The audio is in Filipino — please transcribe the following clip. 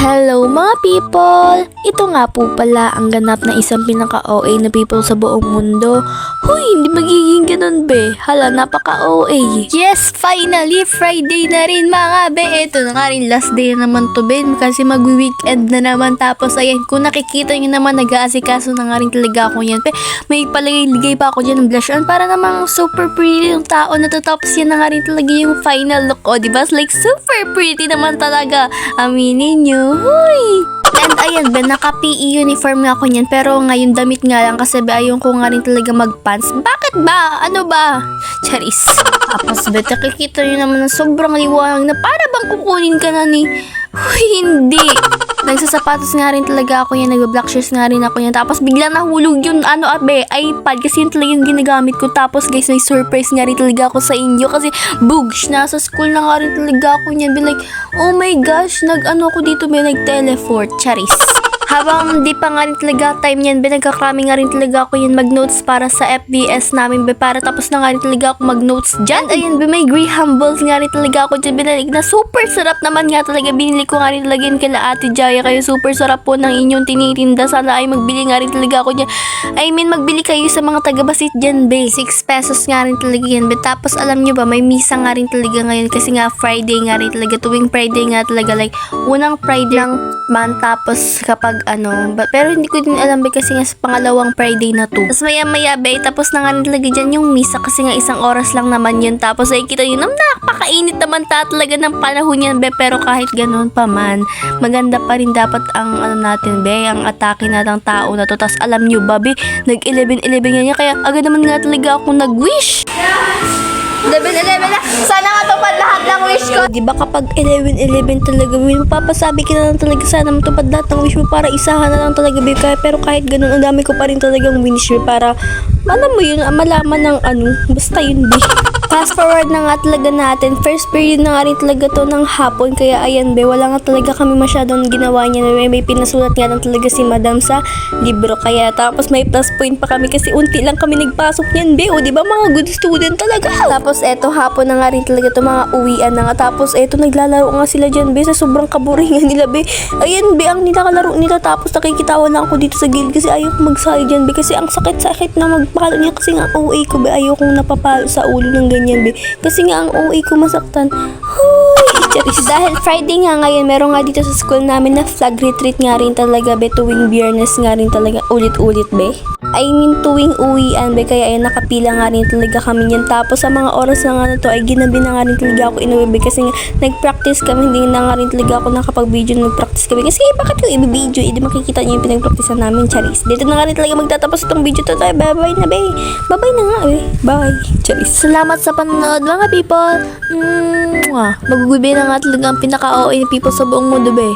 Hello mga people! Ito nga po pala ang ganap na isang pinaka-OA na people sa buong mundo. Huy, hindi magiging ganun be. Hala, napaka-OA. Yes, finally, Friday na rin mga be. Ito na nga rin, last day na naman to be. Kasi mag-weekend na naman. Tapos ayan, kung nakikita nyo naman, nag-aasikaso na nga rin talaga ako yan. May palagay-ligay pa ako dyan ng blush on para namang super pretty yung tao na to. Tapos yan na nga rin talaga yung final look. O, diba? Like, super pretty naman talaga. Aminin nyo. Huy! And ayan be, naka-PE uniform nga ako niyan. Pero ngayon damit nga lang kasi be, ayaw ko nga rin talaga mag-pants. Bakit ba? Ano ba? Charis. Tapos be, nakikita nyo naman na sobrang liwanag na para bang kukunin ka na ni... Huy, hindi. Nagsasapatos nga rin talaga ako yan. Nag-black shoes nga rin ako yan. Tapos biglang nahulog yung iPad. Kasi yun talaga yung ginagamit ko. Tapos guys, may surprise nga rin talaga ako sa inyo. Kasi bugs, nasa school na nga rin talaga ako yan. Be like, oh my gosh, ako dito be, nag-teleport. Charis. Habang di pa nga rin talaga time yan, be, nagkakrami nga rin talaga ako yun mag-notes para sa FBS namin, be, para tapos na nga rin talaga ako mag-notes dyan. Ayun, be, may Graham balls nga rin talaga ako dyan, binalig na super sarap naman nga talaga. Binili ko nga rin talaga yun kila Ate Jaya, kayo super sarap po ng inyong tinitinda. Sana ay magbili nga rin talaga ako dyan. I mean, magbili kayo sa mga taga-Basit dyan, be. 6 pesos nga rin talaga yan, be. Tapos alam nyo ba, may misa nga rin talaga ngayon kasi nga Friday nga rin talaga. Tuwing Friday nga talaga, like, unang Friday ng month, tapos kapag pero hindi ko din alam be kasi nga sa pangalawang Friday na to. Tapos maya be, tapos na nga rin talaga dyan yung misa kasi nga 1 oras lang naman yun. Tapos ay kita yun, napakainit naman talaga ng panahon yan be, pero kahit ganoon pa man, maganda pa rin dapat ang natin be, ang atake natang tao na to. Tapos alam nyo ba be, nag 11-11 yan kaya agad naman nga talaga ako nag-wish. 11-11 na. Sana nga tupad lahat ng wish ko. Diba kapag 11-11 talaga, mapapasabi ka na lang talaga sana matupad lahat ng wish mo para isahan na lang talaga, be. Pero kahit ganun, ang dami ko pa rin talagang wish para alam mo yun, malaman ng basta yun, be. Fast forward na nga talaga natin. First period na nga rin talaga to ng hapon. Kaya ayan be, wala nga talaga kami masyadong ginawa niya. May pinasulat nga lang talaga si madam sa libro. Kaya tapos may plus point pa kami kasi unti lang kami nagpasok niyan be. O diba mga good student talaga. Tapos eto hapon na nga rin talaga to, mga uwian na nga. Tapos eto naglalaro nga sila dyan be sa sobrang kaboringan nila be. Ayan be, ang nitakalaro nila. Tapos nakikitawan lang ako dito sa gilid kasi ayaw ko magsali dyan be. Kasi ang sakit-sakit na magpakalo niya kasi nga OA ko be. Ayaw kong napapalo sa ulo ng ganyan be. Kasi nga ang OA ko masaktan. Huy! Charis. Dahil Friday nga ngayon, meron nga dito sa school namin na flag retreat nga rin talaga be. Tuwing Biyernes nga rin talaga ulit-ulit be. I mean tuwing uwian be. Kaya ay nakapila nga rin talaga kami yan. Tapos sa mga oras na nga na to ay ginabi na nga rin talaga ako inuwi be. Kasi nga nag-practice kami. Hindi na nga rin talaga ako nakapag-video. Nag-practice kami. Kasi bakit ko i-video? Hindi makikita niyo yung pinag-practice namin. Charis. Dito na nga rin talaga magtatapos itong video to. Bye-bye na be. Bye-bye na nga be. Bye. Charis. Salamat sa panonood mga people. Magugubi na nga talaga ang pinaka-OA ni people sa buong mundo be.